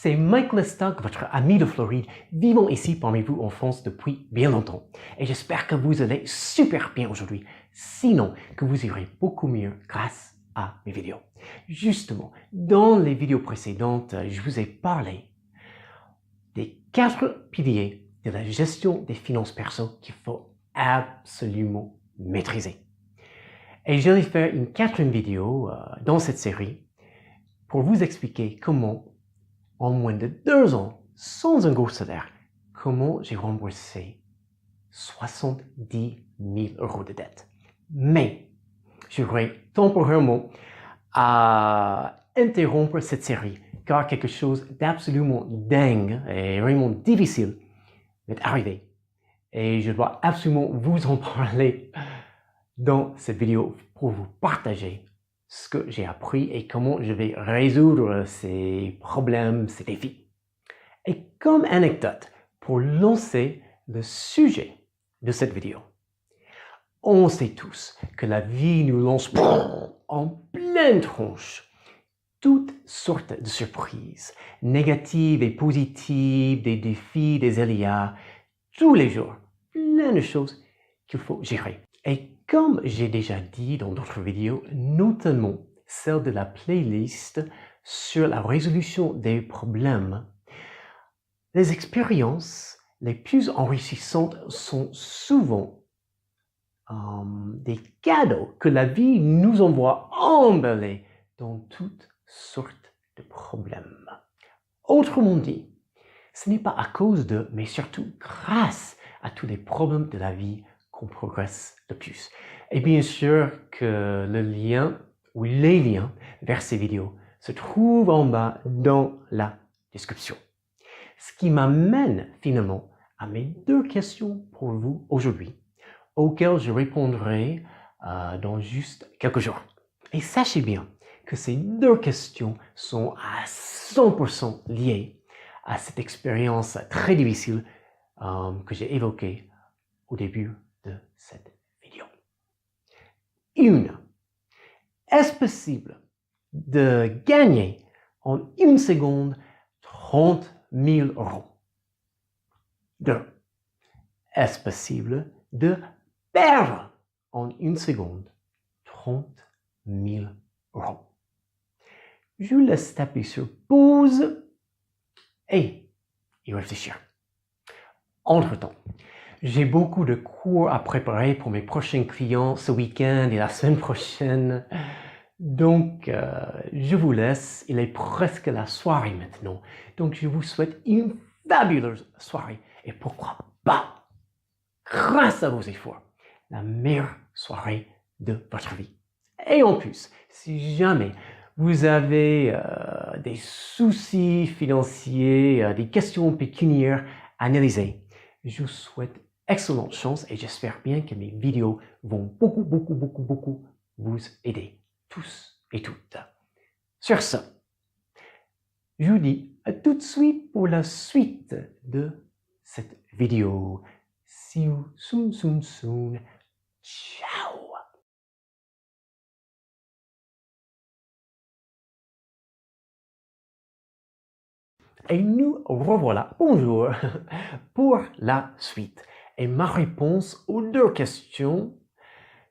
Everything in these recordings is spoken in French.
C'est Mike Lestock, votre ami de Floride, vivant ici parmi vous en France depuis bien longtemps. Et j'espère que vous allez super bien aujourd'hui, sinon que vous irez beaucoup mieux grâce à mes vidéos. Justement, dans les vidéos précédentes, je vous ai parlé des 4 piliers de la gestion des finances perso qu'il faut absolument maîtriser. Et je vais faire une 4e vidéo dans cette série pour vous expliquer comment, en moins de 2 ans, sans un gros salaire, comment j'ai remboursé 70 000 € de dette. Mais j'aurais temporairement à interrompre cette série car quelque chose d'absolument dingue et vraiment difficile m'est arrivé. Et je dois absolument vous en parler dans cette vidéo pour vous partager ce que j'ai appris et comment je vais résoudre ces problèmes, ces défis. Et comme anecdote, pour lancer le sujet de cette vidéo, on sait tous que la vie nous lance en pleine tronche toutes sortes de surprises, négatives et positives, des défis, des aléas, tous les jours, plein de choses qu'il faut gérer. Et comme j'ai déjà dit dans d'autres vidéos, notamment celle de la playlist sur la résolution des problèmes, les expériences les plus enrichissantes sont souvent des cadeaux que la vie nous envoie emballés dans toutes sortes de problèmes. Autrement dit, ce n'est pas à cause de, mais surtout grâce à tous les problèmes de la vie qu'on progresse le plus. Et bien sûr que le lien ou les liens vers ces vidéos se trouvent en bas dans la description. Ce qui m'amène finalement à mes 2 questions pour vous aujourd'hui, auxquelles je répondrai dans juste quelques jours. Et sachez bien que ces 2 questions sont à 100% liées à cette expérience très difficile que j'ai évoquée au début de cette vidéo. 1. Est-ce possible de gagner en 1 seconde 30 000 €? 2. Est-ce possible de perdre en 1 seconde 30 000 €? Je vous laisse taper sur pause et y réfléchir. Entre-temps, j'ai beaucoup de cours à préparer pour mes prochains clients ce week-end et la semaine prochaine. Donc, je vous laisse. Il est presque la soirée maintenant. Donc, je vous souhaite une fabuleuse soirée. Et pourquoi pas, grâce à vos efforts, la meilleure soirée de votre vie. Et en plus, si jamais vous avez des soucis financiers, des questions pécuniaires à analyser, je vous souhaite excellente chance et j'espère bien que mes vidéos vont beaucoup vous aider, tous et toutes. Sur ce, je vous dis à tout de suite pour la suite de cette vidéo. See you soon. Ciao! Et nous revoilà, bonjour, pour la suite. Et ma réponse aux 2 questions,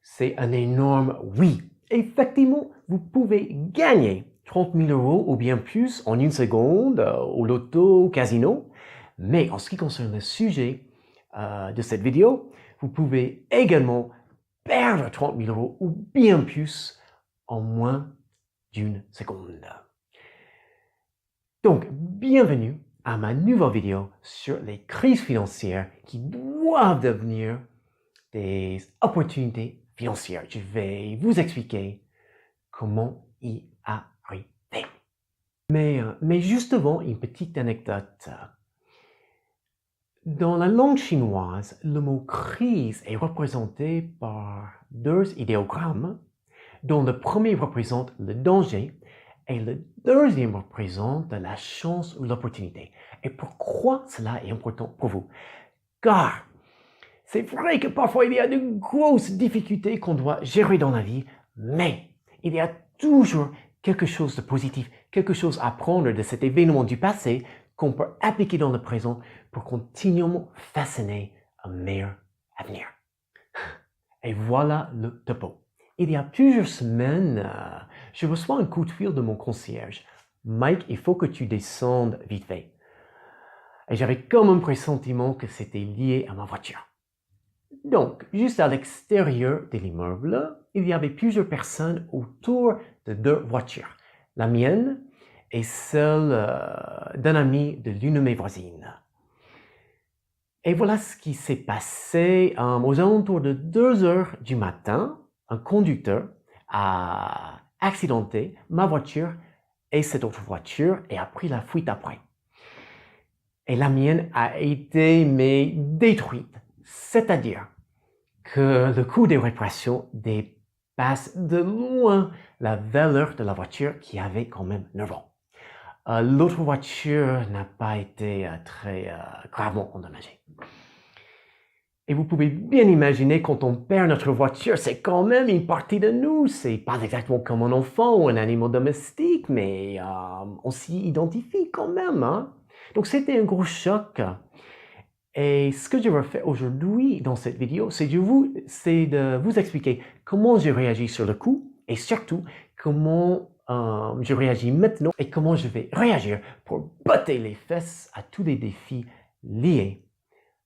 c'est un énorme oui. Effectivement, vous pouvez gagner 30 000 € ou bien plus en 1 seconde au loto, au casino. Mais en ce qui concerne le sujet de cette vidéo, vous pouvez également perdre 30 000 € ou bien plus en moins d'1 seconde. Donc, bienvenue à ma nouvelle vidéo sur les crises financières qui doivent devenir des opportunités financières. Je vais vous expliquer comment y arriver. Mais juste avant, une petite anecdote. Dans la langue chinoise, le mot crise est représenté par 2 idéogrammes, dont le premier représente le danger et le 2e représente la chance ou l'opportunité. Et pourquoi cela est important pour vous? Car c'est vrai que parfois il y a de grosses difficultés qu'on doit gérer dans la vie, mais il y a toujours quelque chose de positif, quelque chose à prendre de cet événement du passé qu'on peut appliquer dans le présent pour continuellement façonner un meilleur avenir. Et voilà le topo. Il y a plusieurs semaines, je reçois un coup de fil de mon concierge. Mike, il faut que tu descendes vite fait. Et j'avais comme un pressentiment que c'était lié à ma voiture. Donc, juste à l'extérieur de l'immeuble, il y avait plusieurs personnes autour de deux voitures. La mienne et celle d'un ami de l'une de mes voisines. Et voilà ce qui s'est passé aux alentours de 2 heures du matin. Un conducteur a accidenté ma voiture et cette autre voiture et a pris la fuite après. Et la mienne a été détruite. C'est-à-dire que le coût des réparations dépasse de loin la valeur de la voiture qui avait quand même 9 ans. L'autre voiture n'a pas été très gravement endommagée. Et vous pouvez bien imaginer quand on perd notre voiture, c'est quand même une partie de nous. C'est pas exactement comme un enfant ou un animal domestique, mais on s'y identifie quand même. Hein? Donc c'était un gros choc. Et ce que je vais faire aujourd'hui dans cette vidéo, c'est de vous expliquer comment je réagis sur le coup et surtout comment je réagis maintenant et comment je vais réagir pour botter les fesses à tous les défis liés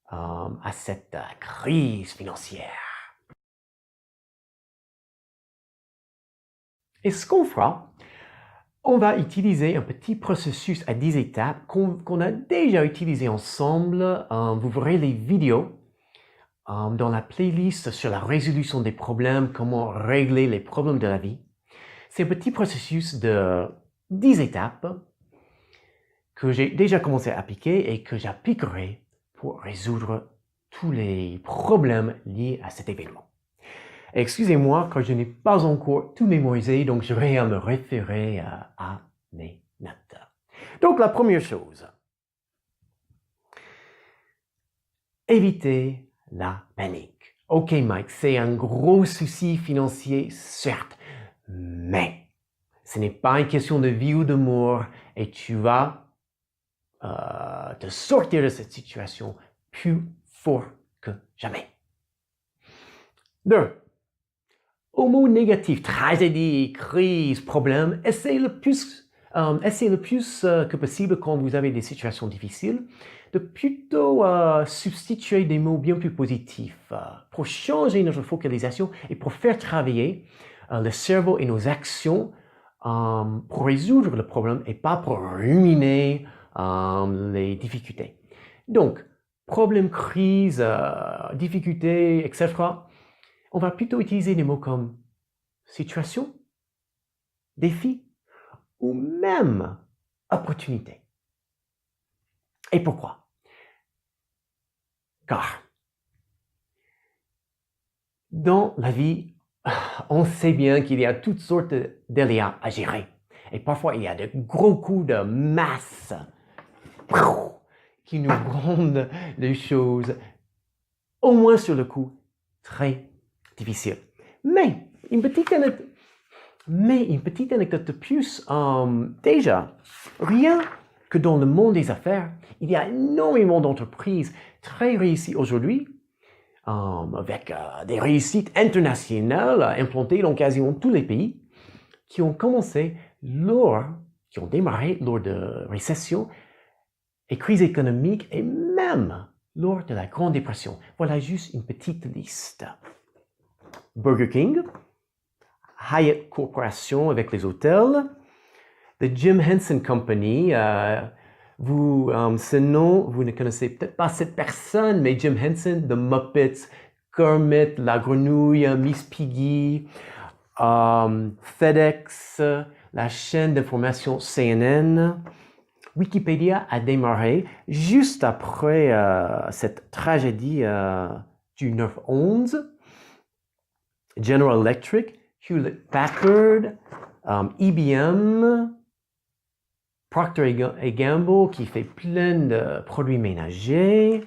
à cette crise financière. Et ce qu'on fera, on va utiliser un petit processus à 10 étapes qu'on a déjà utilisé ensemble. Vous verrez les vidéos dans la playlist sur la résolution des problèmes, comment régler les problèmes de la vie. C'est un petit processus de 10 étapes que j'ai déjà commencé à appliquer et que j'appliquerai pour résoudre tous les problèmes liés à cet événement. Excusez-moi car je n'ai pas encore tout mémorisé, donc je vais me référer à mes notes. Donc la première chose, éviter la panique. Ok Mike, c'est un gros souci financier, certes, mais ce n'est pas une question de vie ou de mort et tu vas te sortir de cette situation plus fort que jamais. 2. Au mot négatif, tragédie, crise, problème, essayez le plus que possible quand vous avez des situations difficiles de plutôt substituer des mots bien plus positifs pour changer notre focalisation et pour faire travailler le cerveau et nos actions pour résoudre le problème et pas pour ruminer les difficultés. Donc, problème, crise, difficulté, etc. On va plutôt utiliser des mots comme situation, défi ou même opportunité. Et pourquoi? Car dans la vie, on sait bien qu'il y a toutes sortes d'aléas à gérer. Et parfois, il y a de gros coups de masse qui nous rendent les choses, au moins sur le coup, très difficiles. Mais une petite anecdote de plus, déjà, rien que dans le monde des affaires, il y a énormément d'entreprises très réussies aujourd'hui, avec des réussites internationales implantées dans quasiment tous les pays, qui ont démarré lors de récession et crise économique et même lors de la Grande Dépression. Voilà juste une petite liste. Burger King, Hyatt Corporation avec les hôtels, The Jim Henson Company. Ce nom, vous ne connaissez peut-être pas cette personne, mais Jim Henson, The Muppets, Kermit, la grenouille, Miss Piggy, FedEx, la chaîne d'information CNN. Wikipédia a démarré juste après cette tragédie du 9/11. General Electric, Hewlett Packard, IBM, Procter & Gamble qui fait plein de produits ménagers.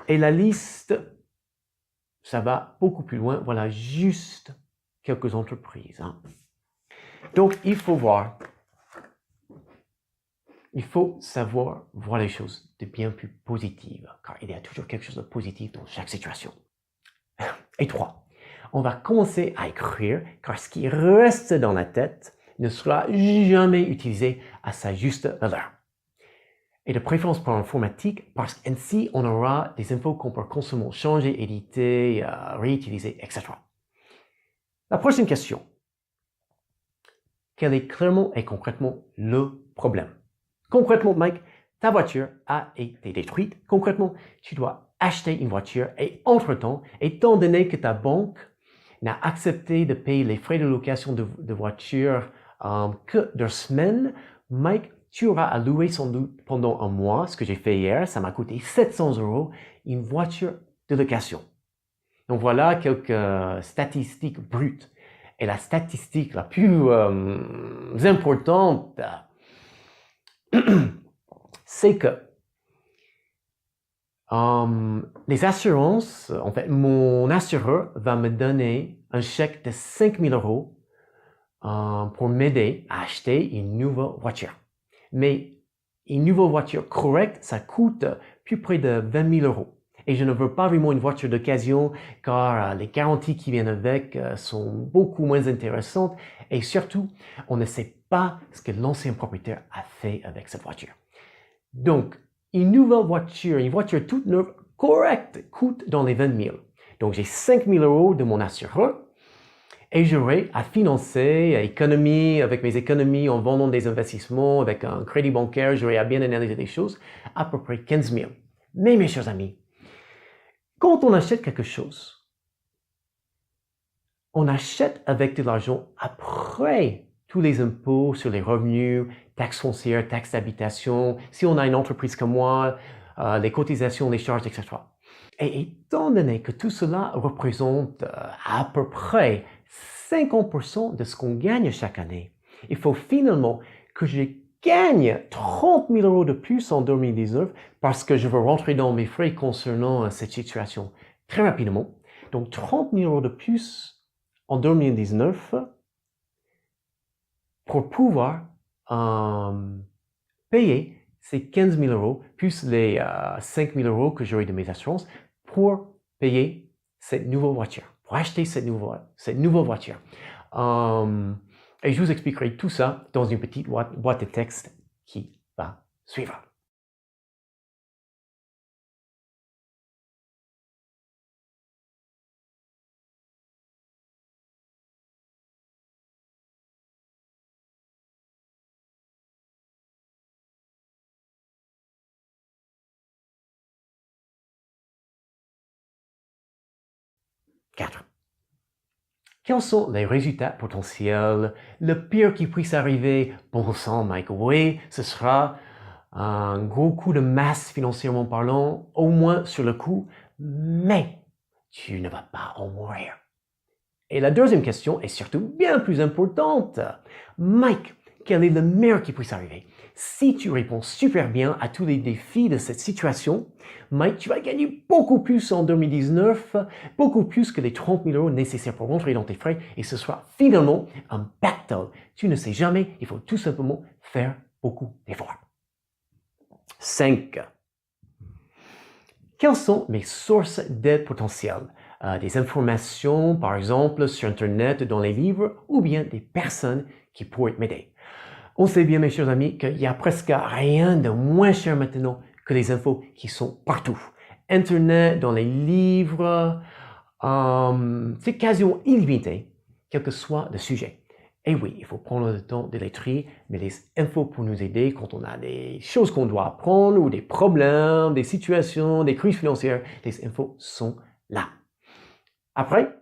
Et la liste, ça va beaucoup plus loin. Voilà juste quelques entreprises. Hein. Donc, il faut savoir voir les choses de bien plus positives, car il y a toujours quelque chose de positif dans chaque situation. Et 3, on va commencer à écrire, car ce qui reste dans la tête ne sera jamais utilisé à sa juste valeur. Et de préférence pour l'informatique, parce qu'ainsi, on aura des infos qu'on peut constamment changer, éditer, réutiliser, etc. La prochaine question. Quel est clairement et concrètement le problème? Concrètement, Mike, ta voiture a été détruite. Concrètement, tu dois acheter une voiture et entre-temps, étant donné que ta banque n'a accepté de payer les frais de location de voiture que 2 semaines, Mike, tu auras à louer sans doute pendant un mois, ce que j'ai fait hier, ça m'a coûté 700 €, une voiture de location. Donc voilà quelques statistiques brutes. Et la statistique la plus importante, c'est que les assurances, en fait, mon assureur va me donner un chèque de 5 000 € pour m'aider à acheter une nouvelle voiture. Mais une nouvelle voiture correcte, ça coûte plus près de 20 000 €. Et je ne veux pas vraiment une voiture d'occasion car les garanties qui viennent avec sont beaucoup moins intéressantes et surtout, on ne sait pas ce que l'ancien propriétaire a fait avec cette voiture. Donc, une nouvelle voiture, une voiture toute neuve, correcte, coûte dans les 20 000. Donc, j'ai 5 000 € de mon assureur et j'aurai à financer, avec mes économies en vendant des investissements, avec un crédit bancaire, j'aurai à bien analyser les choses, à peu près 15 000. Mais mes chers amis, quand on achète quelque chose, on achète avec de l'argent après tous les impôts sur les revenus, taxes foncières, taxes d'habitation, si on a une entreprise comme moi, les cotisations, les charges, etc. Et étant donné que tout cela représente à peu près 50% de ce qu'on gagne chaque année, il faut finalement que je gagne 30 000 € de plus en 2019 parce que je veux rentrer dans mes frais concernant cette situation très rapidement. Donc 30 000 € de plus en 2019 pour pouvoir payer ces 15 000 € plus les 5 000 € que j'aurai de mes assurances pour payer cette nouvelle voiture, pour acheter cette nouvelle voiture. Et je vous expliquerai tout ça dans une petite boîte de texte qui va suivre. Quatre. Quels sont les résultats potentiels? Le pire qui puisse arriver, bon sang, Mike, oui, ce sera un gros coup de masse financièrement parlant, au moins sur le coup, mais tu ne vas pas en mourir. Et la deuxième question est surtout bien plus importante. Mike, quel est le meilleur qui puisse arriver? Si tu réponds super bien à tous les défis de cette situation, Mike, tu vas gagner beaucoup plus en 2019, beaucoup plus que les 30 000 € nécessaires pour rentrer dans tes frais et ce sera finalement un pactole. Tu ne sais jamais, il faut tout simplement faire beaucoup d'efforts. 5. Quelles sont mes sources d'aide potentielles? Des informations, par exemple, sur Internet, dans les livres, ou bien des personnes qui pourraient m'aider. On sait bien, mes chers amis, qu'il y a presque rien de moins cher maintenant que les infos qui sont partout. Internet, dans les livres, c'est quasiment illimité, quel que soit le sujet. Et oui, il faut prendre le temps de les trier, mais les infos pour nous aider quand on a des choses qu'on doit apprendre ou des problèmes, des situations, des crises financières, les infos sont là. Après,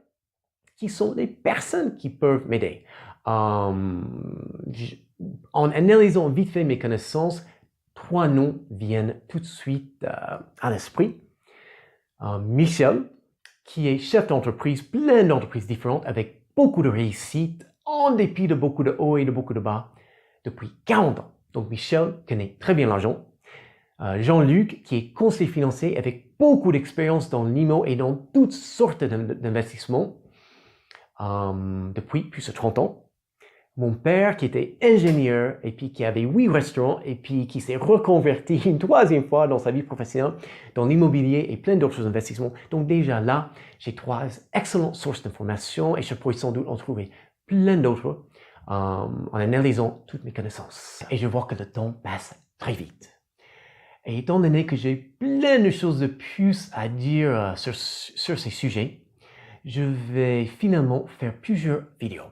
qui sont les personnes qui peuvent m'aider? En analysant vite fait mes connaissances, 3 noms viennent tout de suite à l'esprit. Michel, qui est chef d'entreprise, plein d'entreprises différentes avec beaucoup de réussite, en dépit de beaucoup de hauts et de beaucoup de bas, depuis 40 ans. Donc Michel connaît très bien l'argent. Jean-Luc, qui est conseiller financier avec beaucoup d'expérience dans l'IMO et dans toutes sortes d'investissements. depuis plus de 30 ans. Mon père qui était ingénieur et puis qui avait 8 restaurants et puis qui s'est reconverti une 3e fois dans sa vie professionnelle dans l'immobilier et plein d'autres investissements. Donc déjà là, j'ai 3 excellentes sources d'informations et je pourrais sans doute en trouver plein d'autres en analysant toutes mes connaissances. Et je vois que le temps passe très vite. Et étant donné que j'ai plein de choses de plus à dire sur ces sujets, je vais finalement faire plusieurs vidéos.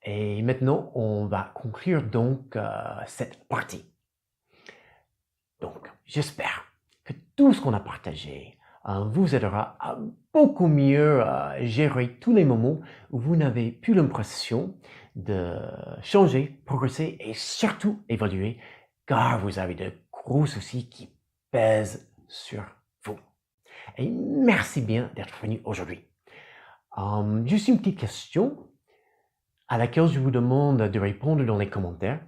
Et maintenant, on va conclure donc cette partie. Donc, j'espère que tout ce qu'on a partagé vous aidera à beaucoup mieux gérer tous les moments où vous n'avez plus l'impression de changer, progresser et surtout évoluer, car vous avez de gros soucis qui pèsent sur vous. Et merci bien d'être venu aujourd'hui. Juste une petite question à laquelle je vous demande de répondre dans les commentaires.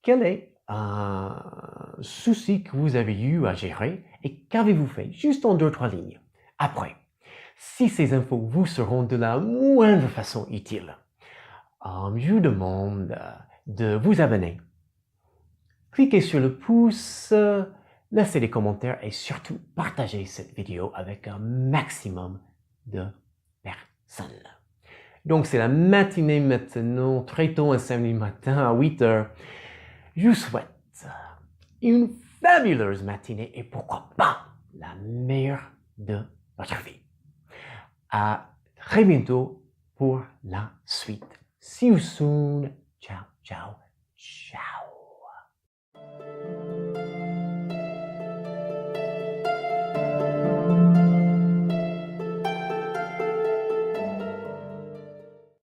Quel est un souci que vous avez eu à gérer et qu'avez-vous fait? Juste en 2-3 lignes. Après, si ces infos vous seront de la moindre façon utiles, je vous demande de vous abonner. Cliquez sur le pouce, laissez des commentaires et surtout partagez cette vidéo avec un maximum de personnes. Donc, c'est la matinée maintenant, très tôt un samedi matin à 8 heures. Je vous souhaite une fabuleuse matinée et pourquoi pas la meilleure de votre vie. À très bientôt pour la suite. See you soon. Ciao, ciao, ciao.